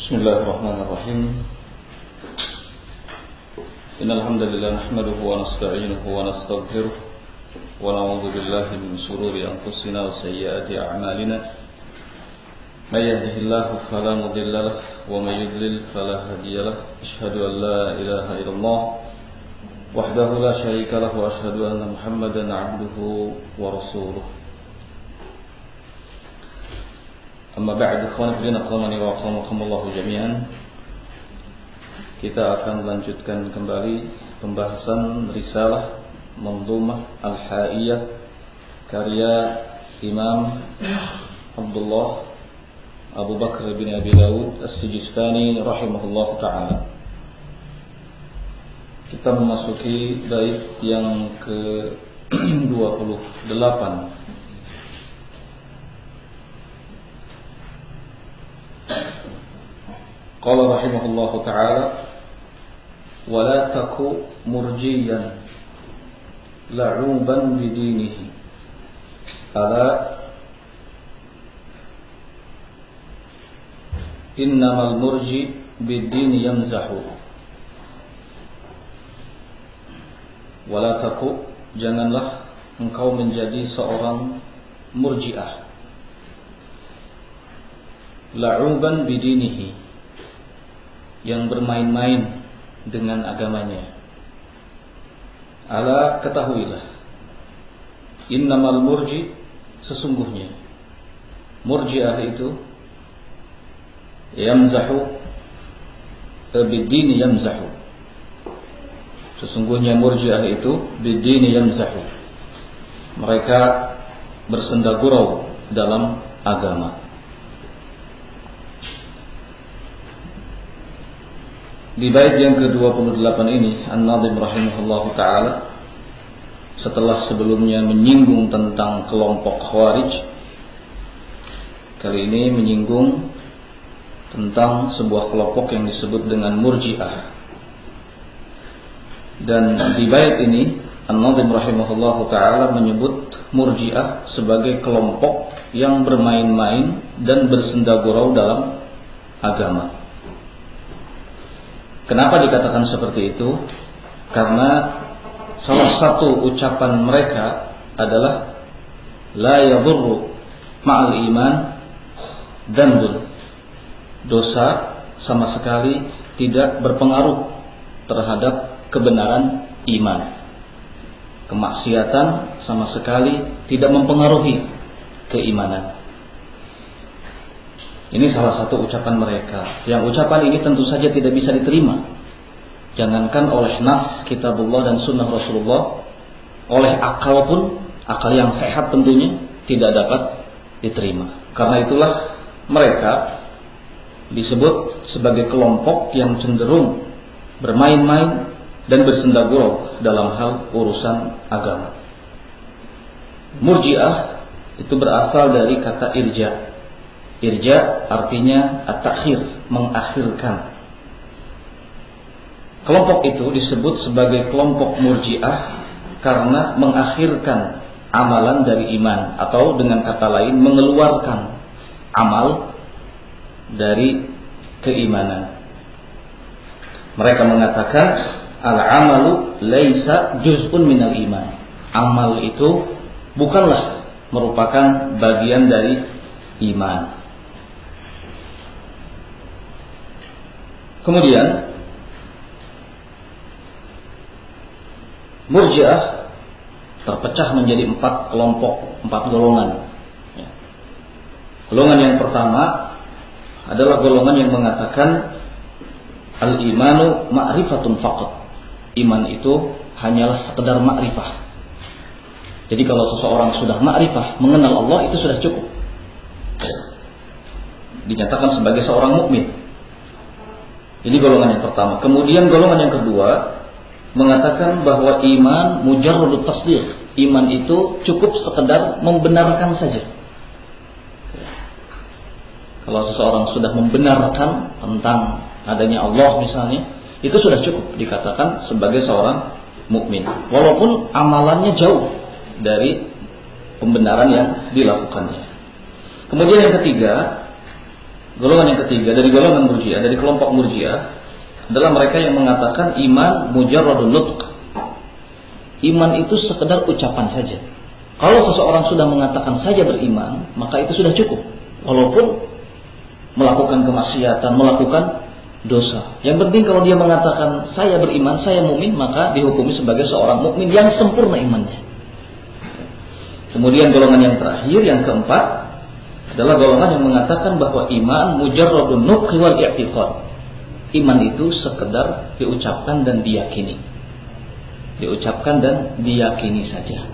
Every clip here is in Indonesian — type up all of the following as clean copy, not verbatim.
Bismillahirrahmanirrahim. Innal hamdalillah nahmaduhu wa nasta'inuhu wa nastaghfiruh wa na'udzu billahi min shururi anfusina wa sayyiati a'malina. May yahdihillahu fala mudilla lahu wa may yudlil fala hadiya lahu. Asyhadu an la ilaha illallah wahdahu la syarika lahu wa asyhadu anna Muhammadan 'abduhu wa rasuluh. Amma ba'd, ikhwan fillah rahimani wa rahimakumullah jami'an. Kita akan lanjutkan kembali pembahasan risalah Mandhumah Al-Ha'iyah karya Imam Abdullah Abu Bakr bin Abi Dawud As-Sijistani rahimahullah ta'ala. Kita memasuki bait yang ke-28. Qala rahimahullahu ta'ala wa la taku murjiyan la'uban bidinihi ala innamal murji bidini yamzahu wa la taku, janganlah engkau menjadi seorang murji'ah la'uban bidinihi, yang bermain-main dengan agamanya. Ala, ketahuilah, innamal murji, sesungguhnya murji'ah itu yamzahu bidini yamzahu, sesungguhnya murji'ah itu bidini yamzahu, mereka bersenda gurau dalam agama. Di bait yang ke-28 ini, An-Nadhim rahimahullahu ta'ala, setelah sebelumnya menyinggung tentang kelompok Khawarij, kali ini menyinggung tentang sebuah kelompok yang disebut dengan Murji'ah. Dan di bait ini, An-Nadhim rahimahullahu ta'ala menyebut Murji'ah sebagai kelompok yang bermain-main dan bersenda gurau dalam agama. Kenapa dikatakan seperti itu? Karena salah satu ucapan mereka adalah la yadurru ma'al iman dhanbun, dosa sama sekali tidak berpengaruh terhadap kebenaran iman. Kemaksiatan sama sekali tidak mempengaruhi keimanan. Ini salah satu ucapan mereka. Yang ucapan ini tentu saja tidak bisa diterima. Jangankan oleh nas kitabullah dan sunnah Rasulullah, oleh akal pun, akal yang sehat tentunya tidak dapat diterima. Karena itulah mereka disebut sebagai kelompok yang cenderung bermain-main dan bersenda gurau dalam hal urusan agama. Murji'ah itu berasal dari kata irja'. Irja artinya at-takhir, mengakhirkan. Kelompok itu disebut sebagai kelompok Murji'ah karena mengakhirkan amalan dari iman, atau dengan kata lain mengeluarkan amal dari keimanan. Mereka mengatakan al-amalu laisa juz'un minal iman. Amal itu bukanlah merupakan bagian dari iman. Kemudian Murji'ah terpecah menjadi 4 kelompok, 4 golongan. Golongan yang pertama adalah golongan yang mengatakan al-imanu ma'rifatun faqat. Iman itu hanyalah sekedar ma'rifah. Jadi kalau seseorang sudah ma'rifah, mengenal Allah, itu sudah cukup, dinyatakan sebagai seorang mukmin. Ini golongan yang pertama. Kemudian golongan yang kedua mengatakan bahwa iman mujarradut tasdiq. Iman itu cukup sekedar membenarkan saja. Kalau seseorang sudah membenarkan tentang adanya Allah misalnya, itu sudah cukup dikatakan sebagai seorang mukmin, walaupun amalannya jauh dari pembenaran yang dilakukannya. Kemudian yang ketiga, Golongan yang ketiga dari golongan Murji'ah, dari kelompok Murji'ah adalah mereka yang mengatakan iman mujarradun nutq. Iman itu sekedar ucapan saja. Kalau seseorang sudah mengatakan saja beriman, maka itu sudah cukup. Walaupun melakukan kemaksiatan, melakukan dosa. Yang penting kalau dia mengatakan saya beriman, saya mukmin, maka dihukumi sebagai seorang mukmin yang sempurna imannya. Kemudian golongan yang terakhir, yang keempat, adalah golongan yang mengatakan bahwa iman mujarradun nutqi wal i'tiqad. Iman itu sekedar diucapkan dan diyakini. Diucapkan dan diyakini saja.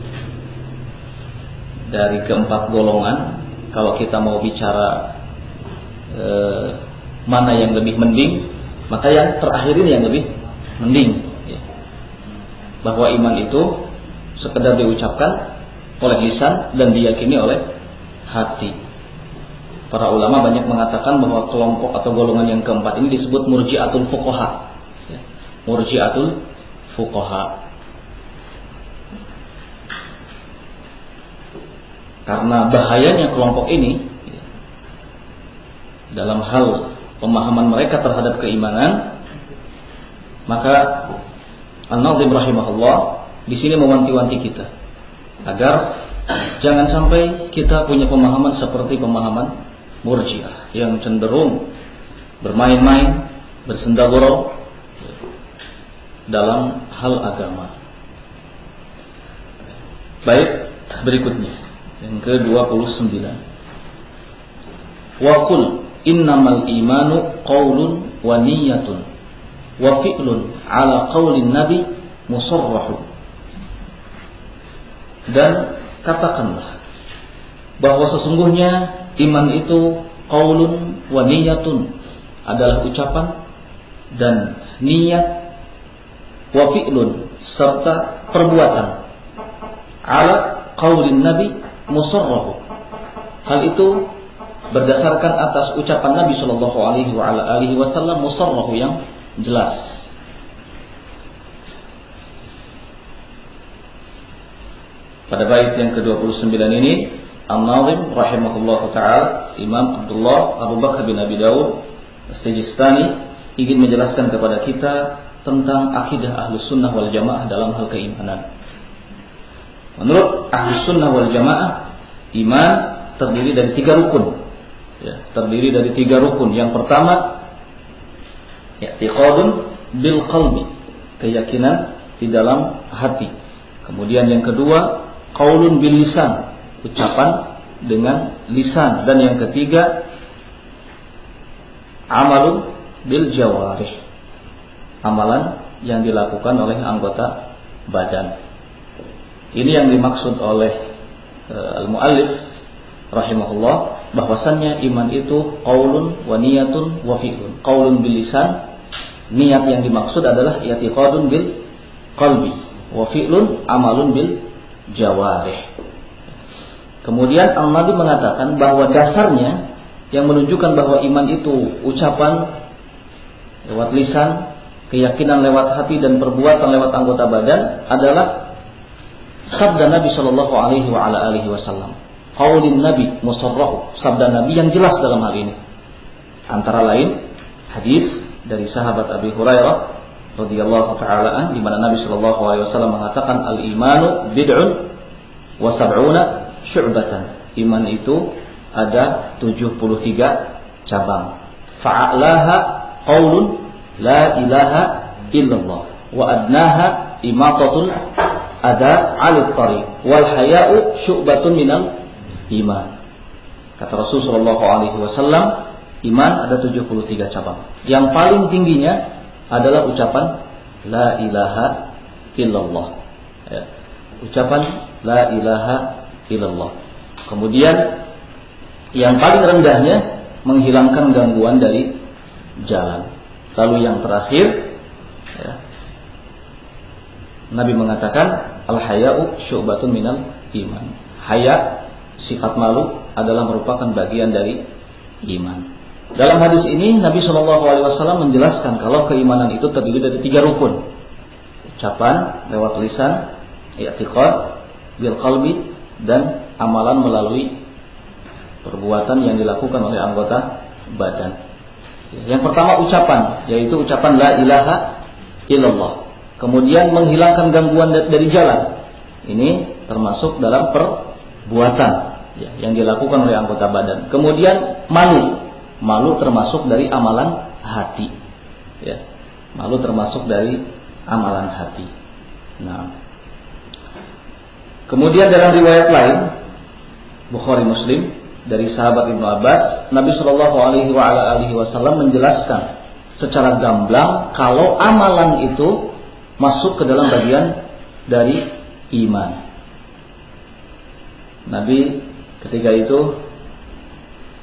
Dari keempat golongan, kalau kita mau bicara mana yang lebih mending, maka yang terakhir ini yang lebih mending, ya. Bahwa iman itu sekedar diucapkan oleh lisan dan diyakini oleh hati. Para ulama banyak mengatakan bahwa kelompok atau golongan yang keempat ini disebut murji'atul fuqaha, ya. Murji'atul fuqaha. Karena bahayanya kelompok ini, ya, dalam hal pemahaman mereka terhadap keimanan, maka An-Nazim rahimahullah di sini mewanti-wanti kita agar jangan sampai kita punya pemahaman seperti pemahaman Murji'ah yang cenderung bermain-main, bersendagurau dalam hal agama. Baik, berikutnya yang ke-29. Wa qul innamal imanu qaulun wa niyyatun wa fi'lun ala qaulin nabi musarrahu. Dan katakanlah bahwa sesungguhnya iman itu qaulun wa niyyatun, adalah ucapan dan niat, wa fi'lun serta perbuatan, ala qaulin nabi musarrahu. Hal itu berdasarkan atas ucapan Nabi sallallahu alaihi wasallam, musarrahu yang jelas. Pada bait yang ke-29 ini, An-Nazim rahimahullah ta'ala, Imam Abdullah Abu Bakar bin Abi Dawud As-Sijistani ingin menjelaskan kepada kita tentang akidah Ahlus Sunnah wal Jamaah dalam hal keimanan. Menurut Ahlus Sunnah wal Jamaah, iman terdiri dari 3 rukun. Ya, terdiri dari 3 rukun. Yang pertama, i'tiqadun bil qalbi, keyakinan di dalam hati. Kemudian yang kedua, qaulun bil lisan, ucapan dengan lisan. Dan yang ketiga, amalun bil jawarih, amalan yang dilakukan oleh anggota badan. Ini yang dimaksud oleh al-muallif rahimahullah, bahwasannya iman itu qaulun wa niyatun wa fi'lun. Qaulun bil lisan, niat yang dimaksud adalah i'tiqadun bil qalbi, wa fi'lun amalun bil jawarih. Kemudian Al-Nabi mengatakan bahwa dasarnya yang menunjukkan bahwa iman itu ucapan lewat lisan, keyakinan lewat hati, dan perbuatan lewat anggota badan adalah sabda Nabi sallallahu alaihi wasallam. Qaulin Nabi musarrahu, sabda Nabi yang jelas dalam hal ini. Antara lain hadis dari sahabat Abi Hurairah radhiyallahu taala an, di mana Nabi sallallahu alaihi wasallam mengatakan al-imanu bid'un wa sab'una syu'batan. Iman itu ada 73 cabang. Fa'alaha qaulun la ilaha illallah wa adnaha imatatul ada 'alal tariq wal haya'u syu'batun minal iman. Kata Rasulullah sallallahu alaihi wasallam, iman ada 73 cabang. Yang paling tingginya adalah ucapan la ilaha illallah. Ya. Ucapan la ilaha illallah. Kemudian yang paling rendahnya menghilangkan gangguan dari jalan. Lalu yang terakhir, ya, Nabi mengatakan al-haya'u syu'batun minal iman. Haya, sifat malu, adalah merupakan bagian dari iman. Dalam hadis ini Nabi SAW menjelaskan kalau keimanan itu terdiri dari 3 rukun. Ucapan lewat lisan, i'tiqad bil qalbi, dan amalan melalui perbuatan yang dilakukan oleh anggota badan. Yang pertama ucapan, yaitu ucapan la ilaha illallah. Kemudian menghilangkan gangguan dari jalan. Ini termasuk dalam perbuatan yang dilakukan oleh anggota badan. Kemudian malu termasuk dari amalan hati. Ya. Malu termasuk dari amalan hati. Nah, kemudian dalam riwayat lain Bukhari Muslim dari sahabat Ibnu Abbas, Nabi Shallallahu Alaihi Wasallam menjelaskan secara gamblang kalau amalan itu masuk ke dalam bagian dari iman. Nabi ketika itu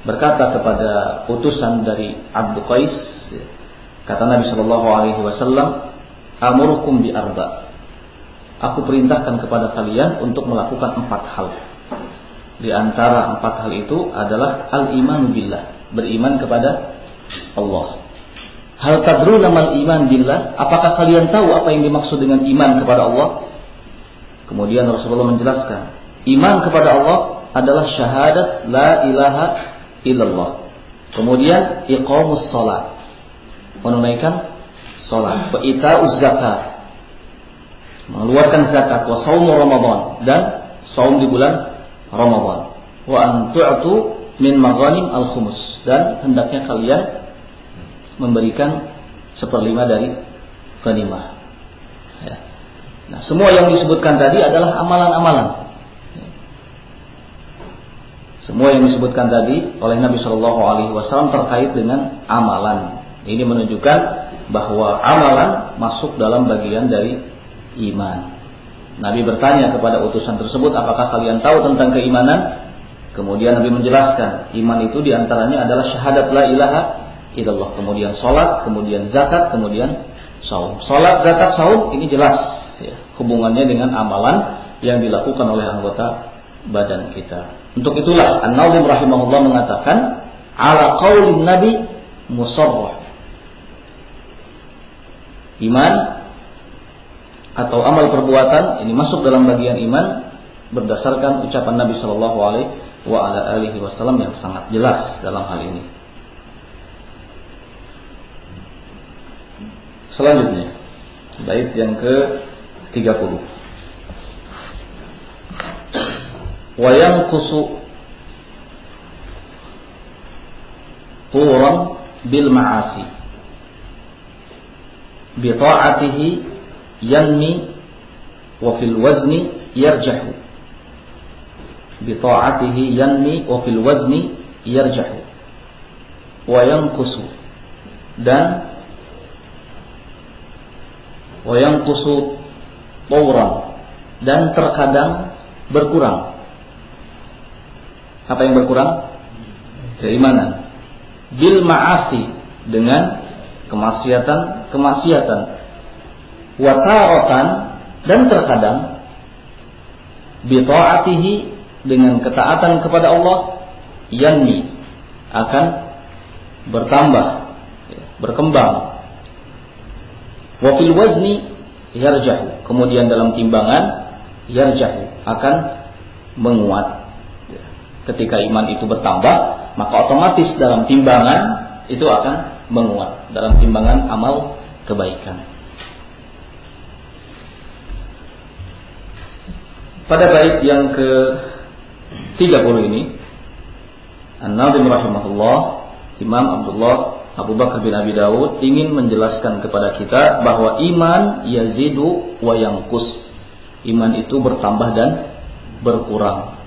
berkata kepada utusan dari Abdu Qais, kata Nabi Shallallahu Alaihi Wasallam, amurukum bi arba. Aku perintahkan kepada kalian untuk melakukan 4 hal. Di antara 4 hal itu adalah al-iman billah, beriman kepada Allah. Hal tadruna mal iman billah? Apakah kalian tahu apa yang dimaksud dengan iman kepada Allah? Kemudian Rasulullah menjelaskan, iman kepada Allah adalah syahadat la ilaha illallah. Kemudian iqamus shalah, menunaikan salat, wa ita'uz zakat, mengeluarkan zakat, wa shaum Ramadan, dan saum di bulan Ramadan, wa an tu'tu min maghanim al-khumus, dan hendaknya kalian memberikan 1/5 dari ghanimah. Ya. Nah, semua yang disebutkan tadi adalah amalan-amalan. Semua yang disebutkan tadi oleh Nabi Shallallahu Alaihi Wasallam terkait dengan amalan. Ini menunjukkan bahwa amalan masuk dalam bagian dari iman. Nabi bertanya kepada utusan tersebut, apakah kalian tahu tentang keimanan? Kemudian Nabi menjelaskan, iman itu diantaranya adalah syahadat la ilaha illallah, kemudian sholat, kemudian zakat, kemudian saum. Sholat, zakat, saum ini jelas ya, hubungannya dengan amalan yang dilakukan oleh anggota badan kita. Untuk itulah An-Nawawi rahimahullah mengatakan, ala qaulin Nabi musarrah. Iman atau amal perbuatan ini masuk dalam bagian iman berdasarkan ucapan Nabi Shallallahu Alaihi Wasallam yang sangat jelas dalam hal ini. Selanjutnya bait yang ke-30. Wa yanqusu turan bil ma'asi bi ta'atihi yanmi wa fil wazni yarjahu. Bi ta'atihi yanmi wa fil wazni yarjahu. Wa yanqusu, dan wa yanqusu tawran, dan terkadang berkurang. Apa yang berkurang? Keimanan. Bil ma'asi, dengan kemaksiatan. Wa taratan, dan terkadang bi ta'atihi, dengan ketaatan kepada Allah, yanmi, akan bertambah, berkembang. Wa fil wazni yarjahu, kemudian dalam timbangan yarjahu, akan menguat. Ketika iman itu bertambah, maka otomatis dalam timbangan itu akan menguat, dalam timbangan amal kebaikan. Pada bait yang ke-30 ini, An-Nazim rahimahullah, Imam Abdullah Abu Bakar bin Abi Dawud ingin menjelaskan kepada kita bahwa iman yazidu wa yanqus. Iman itu bertambah dan berkurang,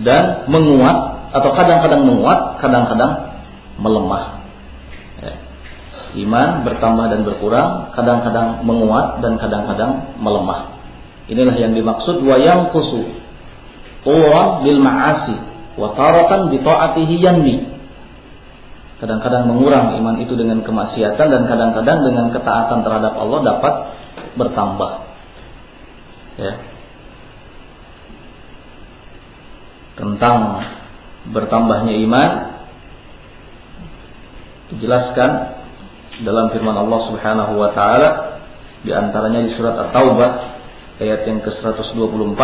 dan menguat, atau kadang-kadang menguat, kadang-kadang melemah. Ya. Iman bertambah dan berkurang, kadang-kadang menguat dan kadang-kadang melemah. Inilah yang dimaksud wa yanqusu turan bil ma'asi wa taratan bi ta'atihi yanmi. Kadang-kadang mengurang iman itu dengan kemaksiatan, dan kadang-kadang dengan ketaatan terhadap Allah dapat bertambah. Ya. Tentang bertambahnya iman dijelaskan dalam firman Allah Subhanahu wa taala, di antaranya di surat At-Taubah ayat yang ke-124,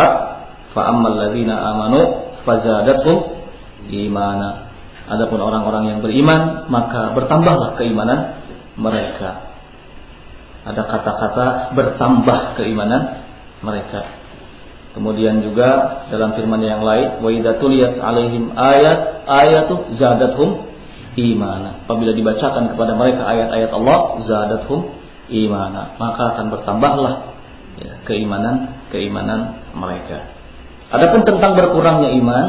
fa ammal ladzina amanu fazadathum imana. Adapun orang-orang yang beriman, maka bertambahlah keimanan mereka. Ada kata-kata bertambah keimanan mereka. Kemudian juga dalam firman yang lain, wa idza tuliyat alaihim ayatu zadathum imana. Apabila dibacakan kepada mereka ayat-ayat Allah, zadathum imana, maka akan bertambahlah ya, keimanan mereka. Adapun tentang berkurangnya iman,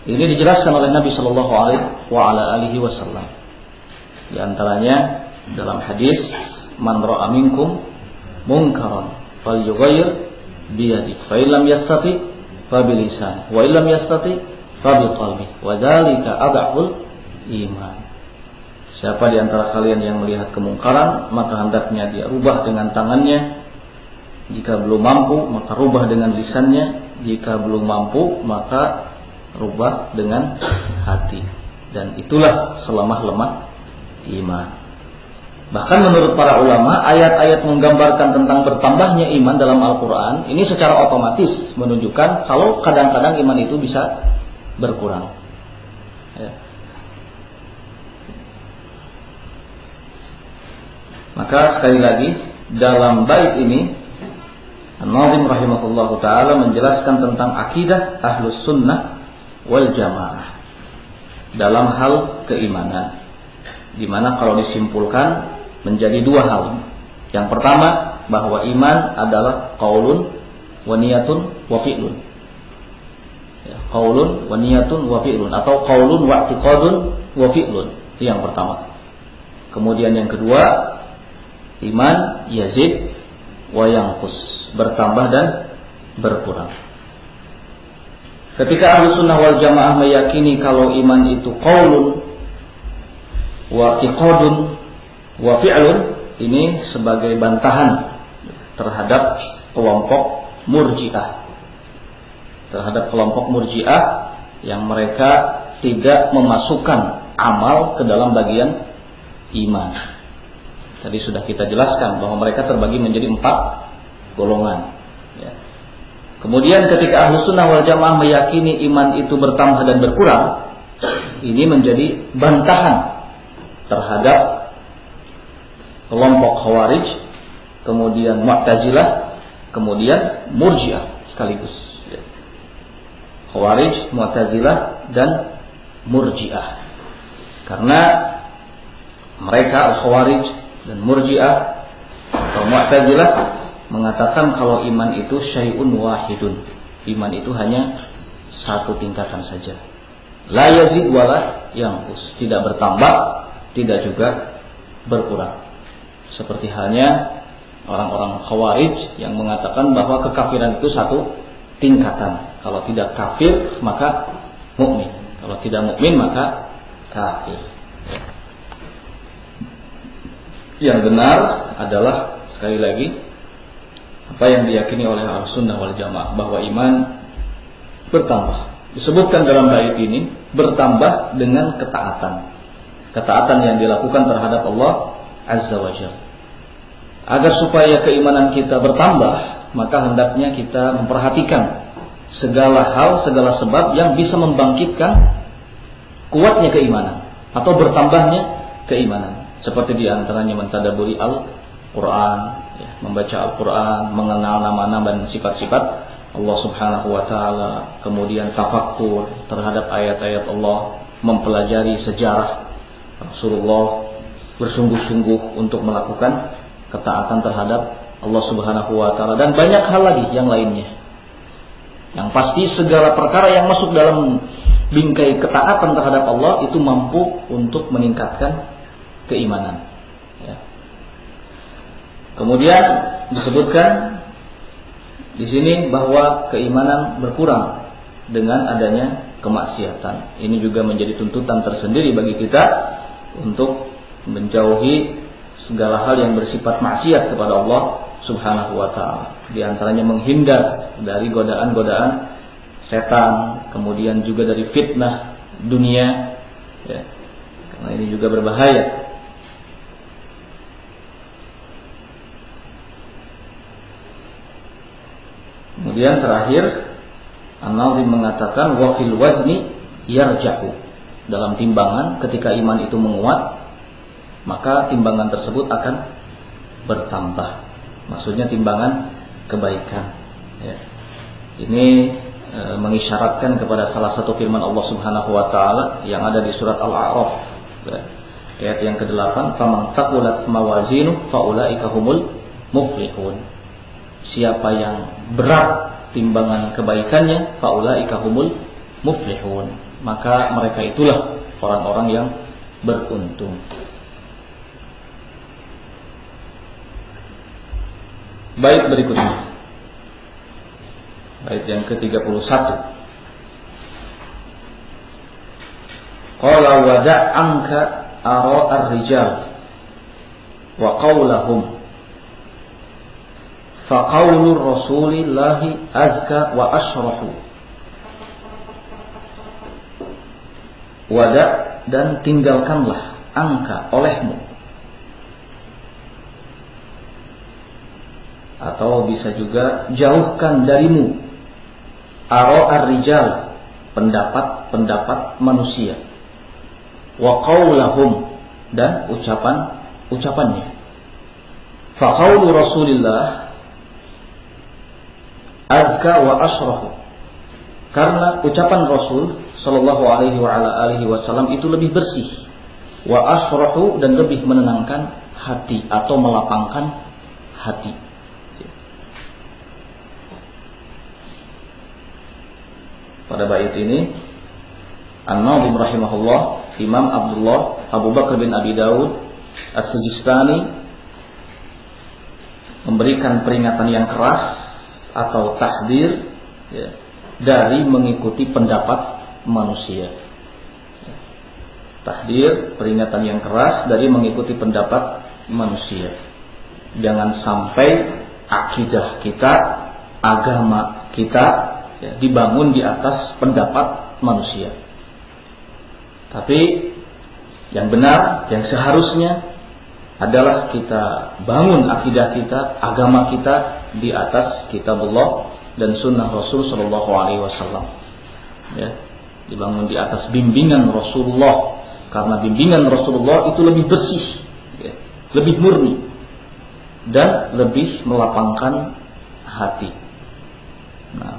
ini dijelaskan oleh Nabi Shallallahu Alaihi Wasallam. Di antaranya dalam hadis, man ra'a minkum munkaran falyughayyir biyadihi, fa illam yastati fa bilisanihi, wa illam yastati fa biqalbihi, wa dzalika adhaful iman. Siapa di antara kalian yang melihat kemungkaran, maka hendaknya dia rubah dengan tangannya. Jika belum mampu, maka rubah dengan lisannya. Jika belum mampu, maka rubah dengan hati. Dan itulah selemah-lemah iman. Bahkan menurut para ulama, ayat-ayat menggambarkan tentang bertambahnya iman dalam Al-Quran ini secara otomatis menunjukkan kalau kadang-kadang iman itu bisa berkurang ya. Maka sekali lagi dalam bait ini An-Nazim rahimahullahu ta'ala menjelaskan tentang akidah Ahlus Sunnah wal Jamaah dalam hal keimanan, di mana kalau disimpulkan menjadi dua hal. Yang pertama, bahwa iman adalah qaulun wa niyatun wa fi'lun. Ya, qaulun wa niyatun wa fi'lun, atau qaulun wa i'tiqadun wa fi'lun. Itu yang pertama. Kemudian yang kedua, iman yazid wa yanqus, bertambah dan berkurang. Ketika Ahlus Sunnah wal Jamaah meyakini kalau iman itu qaulun wa i'tiqadun wa fi'lun, ini sebagai bantahan terhadap kelompok Murji'ah. Terhadap kelompok Murji'ah yang mereka tidak memasukkan amal ke dalam bagian iman. Tadi sudah kita jelaskan bahwa mereka terbagi menjadi 4 golongan ya. Kemudian ketika Ahlus Sunnah wal Jamaah meyakini iman itu bertambah dan berkurang, ini menjadi bantahan terhadap kelompok Khawarij, kemudian Mu'tazilah, kemudian Murji'ah sekaligus ya. Khawarij, Mu'tazilah, dan Murji'ah. Karena mereka Al-Khawarij dan Murji'ah atau Mu'tazilah mengatakan kalau iman itu syai'un wahidun. Iman itu hanya satu tingkatan saja. La yazid wala yanqus, tidak bertambah, tidak juga berkurang. Seperti halnya orang-orang Khawarij yang mengatakan bahwa kekafiran itu satu tingkatan. Kalau tidak kafir maka mukmin, kalau tidak mukmin maka kafir. Yang benar adalah sekali lagi apa yang diyakini oleh Ahlus Sunnah wal Jamaah, bahwa iman bertambah. Disebutkan dalam bait ini bertambah dengan ketaatan. Ketaatan yang dilakukan terhadap Allah Azza wa Jalla. Agar supaya keimanan kita bertambah, maka hendaknya kita memperhatikan segala hal, segala sebab yang bisa membangkitkan kuatnya keimanan atau bertambahnya keimanan. Seperti diantaranya mentadaburi Al-Quran ya, membaca Al-Quran, mengenal nama-nama dan sifat-sifat Allah Subhanahu wa ta'ala, kemudian tafakkur terhadap ayat-ayat Allah, mempelajari sejarah Rasulullah, bersungguh-sungguh untuk melakukan ketaatan terhadap Allah Subhanahu wa ta'ala, dan banyak hal lagi yang lainnya. Yang pasti segala perkara yang masuk dalam bingkai ketaatan terhadap Allah itu mampu untuk meningkatkan keimanan ya. Kemudian disebutkan di sini bahwa keimanan berkurang dengan adanya kemaksiatan. Ini juga menjadi tuntutan tersendiri bagi kita untuk menjauhi segala hal yang bersifat maksiat kepada Allah Subhanahu wa ta'ala. Di antaranya menghindar dari godaan-godaan setan, kemudian juga dari fitnah dunia ya. Karena ini juga berbahaya. Kemudian terakhir An-Nazim mengatakan wa fil wazni yarjahu. Dalam timbangan ketika iman itu menguat, maka timbangan tersebut akan bertambah. Maksudnya timbangan kebaikan. Ya. Ini mengisyaratkan kepada salah satu firman Allah Subhanahu wa taala yang ada di surat Al-A'raf. Ya. Ayat yang ke-8, "Faman taqulat mawazinuhu faulaika humul muflihun." Siapa yang berat timbangan kebaikannya, faulaika humul muflihun, maka mereka itulah orang-orang yang beruntung. Bait berikutnya, bait yang ke-31. Qala wada'anka ara'ar rijal wa qawlahum fa qawlu rasulillahi azka wa ashrahu. Wada' dan tinggalkanlah angka olehmu, atau bisa juga jauhkan darimu ara'ar rijal, pendapat-pendapat manusia, wa qaulahum, dan ucapannya. Fa qaulu Rasulillah azka wa ashrahu, karena ucapan Rasul sallallahu alaihi wa ala alihi wasallam itu lebih bersih, wa ashrahu, dan lebih menenangkan hati atau melapangkan hati. Pada bait ini An-Nazim rahimahullah, Imam Abdullah Abu Bakar bin Abi Dawud As-Sijistani memberikan peringatan yang keras atau tahdir, ya, dari mengikuti pendapat manusia. Tahdir, peringatan yang keras dari mengikuti pendapat manusia. Jangan sampai akidah kita, agama kita, ya, dibangun di atas pendapat manusia. Tapi yang benar, yang seharusnya adalah kita bangun akidah kita, agama kita di atas kitabullah dan sunnah Rasul sallallahu alaihi wasallam. Ya, dibangun di atas bimbingan Rasulullah, karena bimbingan Rasulullah itu lebih bersih, ya, lebih murni, dan lebih melapangkan hati. Nah,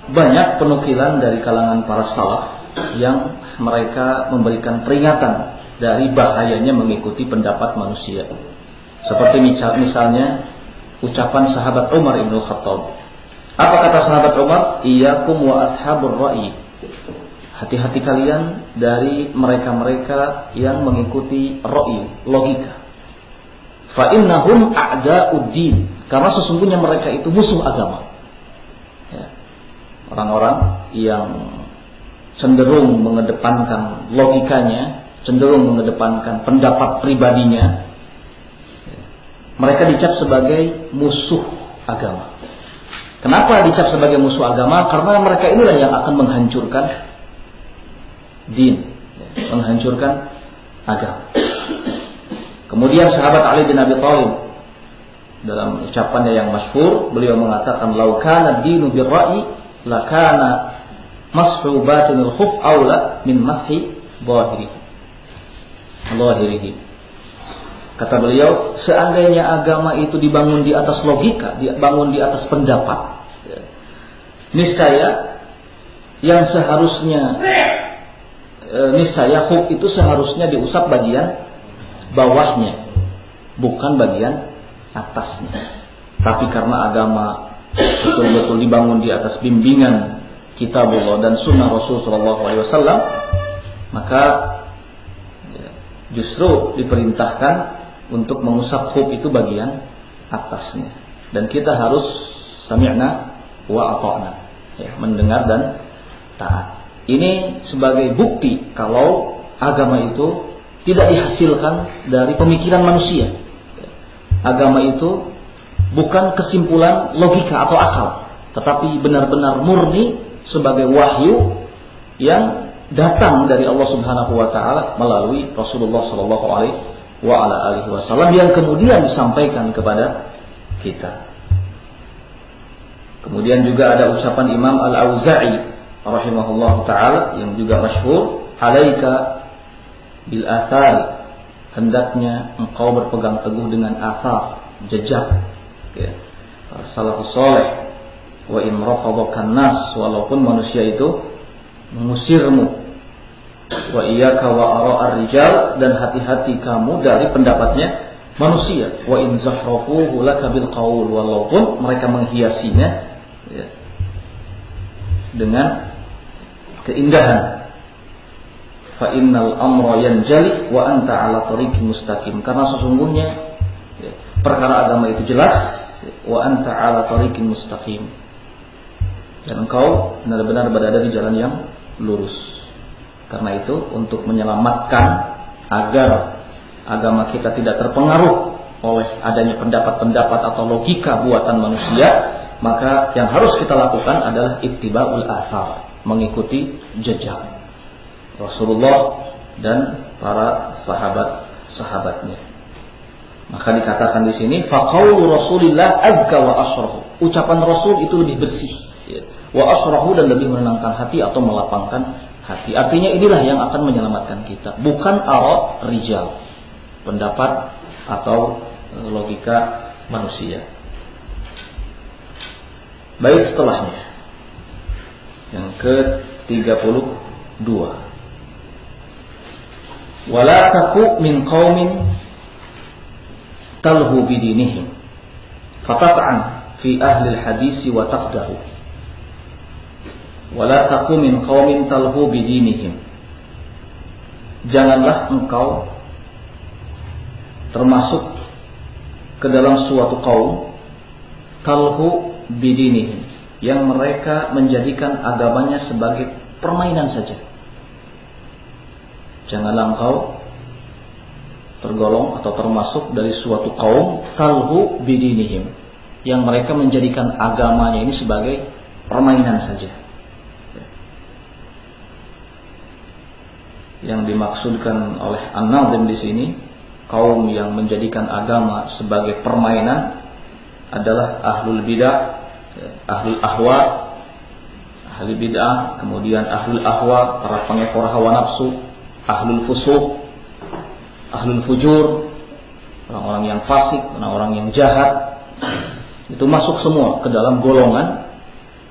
banyak penukilan dari kalangan para salaf yang mereka memberikan peringatan dari bahayanya mengikuti pendapat manusia. Seperti misalnya ucapan sahabat Umar ibn Khattab. Apa kata sahabat Umar? Iyyakum wa ashabur ra'i. Hati-hati kalian dari mereka-mereka yang mengikuti ra'i, logika. Fa innahum a'da'uddin, karena sesungguhnya mereka itu musuh agama. Ya. Orang-orang yang cenderung mengedepankan logikanya, cenderung mengedepankan pendapat pribadinya, mereka dicap sebagai musuh agama. Kenapa dicap sebagai musuh agama? Karena mereka inilah yang akan menghancurkan din, menghancurkan agama. Kemudian sahabat Ali bin Abi Thalib dalam ucapannya yang masyhur, beliau mengatakan, "Lau kana ad-dinu bir-ra'yi lakana mashu batinil khuf aula min mashi zahirihi." Kata beliau, seandainya agama itu dibangun di atas logika, dibangun di atas pendapat, niscaya yang seharusnya niscaya khuf itu seharusnya diusap bagian bawahnya, bukan bagian atasnya. Tapi karena agama betul-betul dibangun di atas bimbingan kitabullah dan sunnah Rasul sallallahu alaihi wasallam, maka justru diperintahkan untuk mengusap khuf itu bagian atasnya. Dan kita harus sami'na wa ata'na, ya, mendengar dan taat. Ini sebagai bukti kalau agama itu tidak dihasilkan dari pemikiran manusia. Agama itu bukan kesimpulan logika atau akal, tetapi benar-benar murni sebagai wahyu yang datang dari Allah Subhanahu wa taala melalui Rasulullah sallallahu alaihi wasallam yang kemudian disampaikan kepada kita. Kemudian juga ada ucapan Imam Al-Auza'i rahimahullah ta'ala yang juga masyhur, alaika bil athar, hendaknya engkau berpegang teguh dengan athar, jejak ya, salafus saleh. Wa in rafadakan nas, walaupun manusia itu mengusirmu. Wa iyyaka wa ara'ar rijal, dan hati-hati kamu dari pendapatnya manusia. Wa in zahrafuhu laka bil qaul, walaupun mereka menghiasinya ya, dengan keindahan. Fa innal amra yanjali wa anta ala tariqin mustaqim, karena sesungguhnya ya, perkara agama itu jelas, wa anta ala tariqin mustaqim, dan engkau benar-benar berada di jalan yang lurus. Karena itu untuk menyelamatkan agar agama kita tidak terpengaruh oleh adanya pendapat-pendapat atau logika buatan manusia, maka yang harus kita lakukan adalah ittiba'ul athar, mengikuti jejak Rasulullah dan para sahabat-sahabatnya. Maka dikatakan di sini faqaulu Rasulillah azka wa asrahu, ucapan Rasul itu lebih bersih ya, wa asrahu, dan lebih menenangkan hati atau melapangkan hati. Artinya inilah yang akan menyelamatkan kita, bukan ara rijal, pendapat atau logika manusia. Baik, setelahnya yang ke-32, wala taku min qaumin talhu bidinihim fatat'an fi ahli al-hadis wa taqdahu. Wala taku min qaumin talhu bidinihim, janganlah engkau termasuk ke dalam suatu kaum talhu bidinihim, yang mereka menjadikan agamanya sebagai permainan saja. Janganlah engkau tergolong atau termasuk dari suatu kaum talhu bidinihim, yang mereka menjadikan agamanya ini sebagai permainan saja. Yang dimaksudkan oleh An-Nadhim di sini, kaum yang menjadikan agama sebagai permainan adalah ahlul bidah, ahlul ahwa, ahli bid'ah, kemudian ahlul ahwa, para pengekor hawa nafsu, ahlul fusuq, ahlul fujur, orang-orang yang fasik, orang-orang yang jahat. Itu masuk semua ke dalam golongan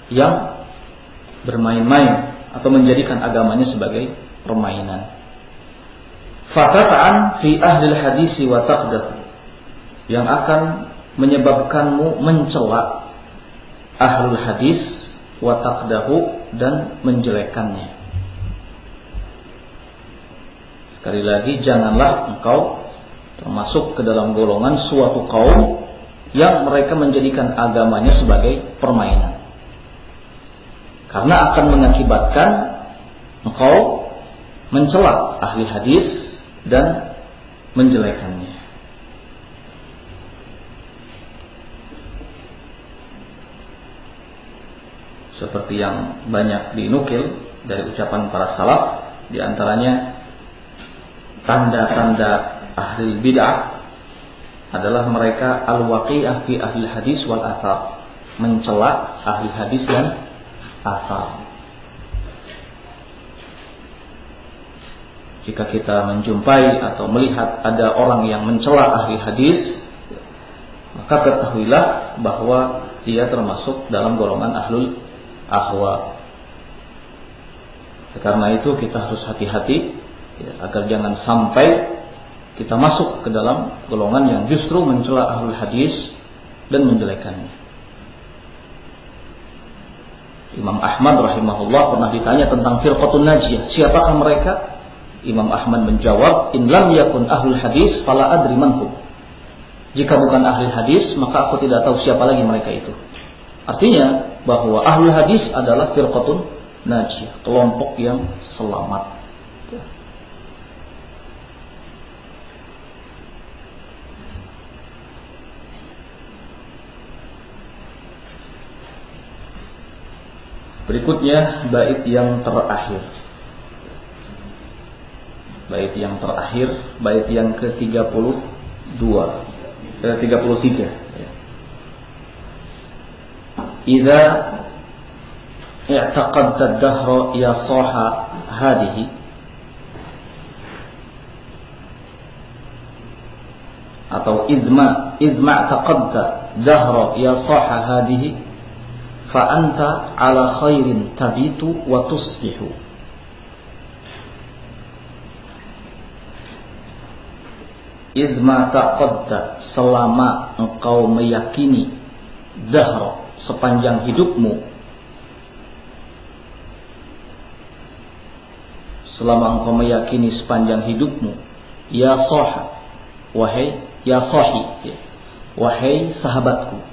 yang bermain-main atau menjadikan agamanya sebagai permainan. Fatata'an fi ahlil hadisi wa taqdahu, yang akan menyebabkanmu mencela ahlul hadis wa taqdahu, dan menjelekkannya. Sekali lagi, janganlah engkau termasuk ke dalam golongan suatu kaum yang mereka menjadikan agamanya sebagai permainan, karena akan mengakibatkan engkau mencela ahli hadis dan menjelekannya. Seperti yang banyak dinukil dari ucapan para salaf, di antaranya tanda-tanda ahli bid'ah adalah mereka al-waqi'ah fi ahli hadis wal athar, mencela ahli hadis dan athar. Jika kita menjumpai atau melihat ada orang yang mencela ahli hadis, maka ketahuilah bahwa dia termasuk dalam golongan ahlul ahwa. Karena itu kita harus hati-hati ya, agar jangan sampai kita masuk ke dalam golongan yang justru mencela ahlul hadis dan menjelekannya. Imam Ahmad rahimahullah pernah ditanya tentang firqatun najiyah, siapakah mereka? Imam Ahmad menjawab, in lam yakun ahlul hadis fala adri manhum. Jika bukan ahli hadis, maka aku tidak tahu siapa lagi mereka itu. Artinya bahwa ahlul hadis adalah firqatun najiyah, kelompok yang selamat. Berikutnya bait yang terakhir. Bait yang terakhir, bait yang ke-32, 33. idza i'taqadta ad-dahra ya saha hadhihi, atau idma taqadta dahra ya saha hadhihi fa anta ala khairin tabitu wa tusbihu. Idma taqadta, selama engkau meyakini, dahra, sepanjang hidupmu, selama engkau meyakini sepanjang hidupmu, ya saha, wahai ya sahi, wahai sahabatku.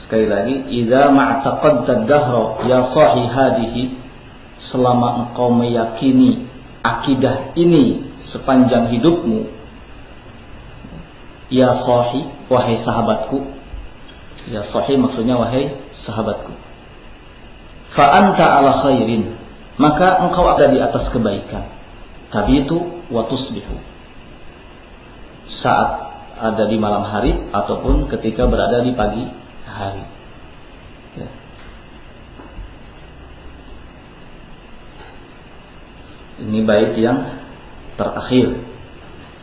Sekali lagi, idza ma'taqadta ad-dahra ya sahi hadihi, selama engkau meyakini akidah ini sepanjang hidupmu, ya sahi, wahai sahabatku. Ya sahi maksudnya wahai sahabatku. Fa anta ala khairin, maka engkau ada di atas kebaikan. Tabitu wa tusbihu, saat ada di malam hari ataupun ketika berada di pagi hari. Ya. Ini bait yang terakhir.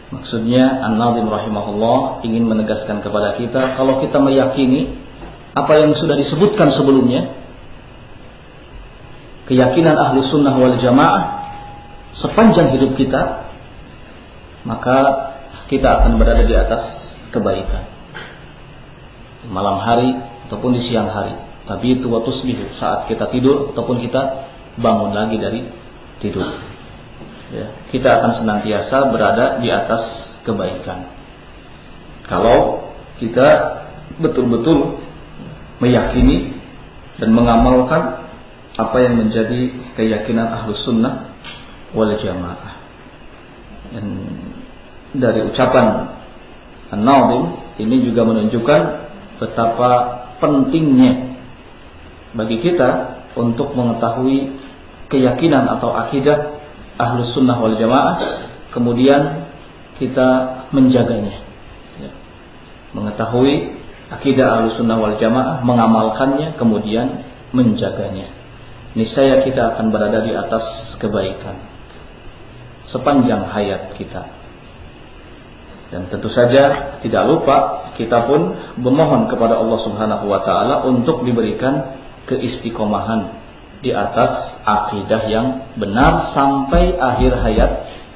Maksudnya An-Nazim rahimahullah ingin menegaskan kepada kita, kalau kita meyakini apa yang sudah disebutkan sebelumnya, keyakinan ahlu sunnah wal jamaah sepanjang hidup kita, maka kita akan berada di atas kebaikan di malam hari ataupun di siang hari. Tapi itu wa tusbihu, saat kita tidur ataupun kita bangun lagi dari tidur, ya, kita akan senantiasa berada di atas kebaikan kalau kita betul-betul meyakini dan mengamalkan apa yang menjadi keyakinan ahlus sunnah wal jamaah. Dan dari ucapan An-Nazim ini juga menunjukkan betapa pentingnya bagi kita untuk mengetahui keyakinan atau akidah Ahlus Sunnah wal Jamaah, kemudian kita menjaganya, ya. Mengetahui akidah Ahlus Sunnah wal Jamaah, mengamalkannya, kemudian menjaganya. Niscaya kita akan berada di atas kebaikan sepanjang hayat kita. Dan tentu saja tidak lupa kita pun memohon kepada Allah Subhanahu wa taala untuk diberikan keistiqomahan di atas akidah yang benar sampai akhir hayat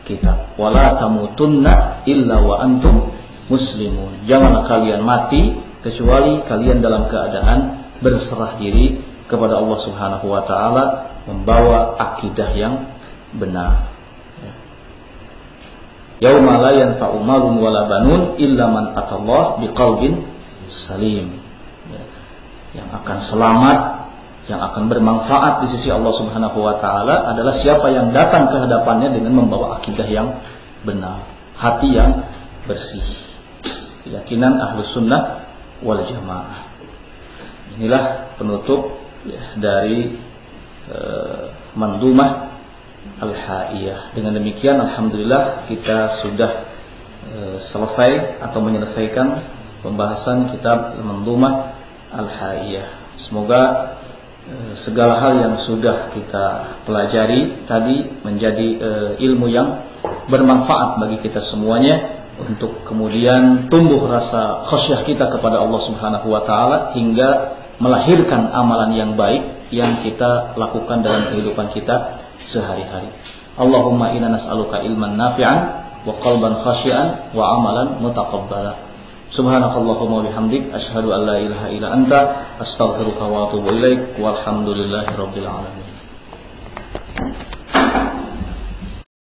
kita. Wala tamutunna illa wa antum muslimun. Janganlah kalian mati kecuali kalian dalam keadaan berserah diri kepada Allah Subhanahu wa taala, membawa akidah yang benar. Yauma la yanfa'u malun wala banun illa man atallah biqalbin salim. Yang akan selamat, yang akan bermanfaat di sisi Allah Subhanahu wa taala adalah siapa yang datang ke hadapannya dengan membawa akidah yang benar, hati yang bersih. Keyakinan Ahlus Sunnah wal Jamaah. Inilah penutup dari Mandumah Al-Haiyah. Dengan demikian alhamdulillah kita sudah selesai atau menyelesaikan pembahasan kitab Mandumah Al-Haiyah. Semoga segala hal yang sudah kita pelajari tadi menjadi ilmu yang bermanfaat bagi kita semuanya, untuk kemudian tumbuh rasa khasyah kita kepada Allah Subhanahu wa taala hingga melahirkan amalan yang baik yang kita lakukan dalam kehidupan kita sehari-hari. Allahumma inna nas'aluka ilman nafi'an wa qalban khashi'an wa amalan mutaqabbala. Subhanakallahumma wa bihamdik asyhadu an la ilaha illa anta astaghfiruka wa atubu ilaik walhamdulillahi rabbil alamin.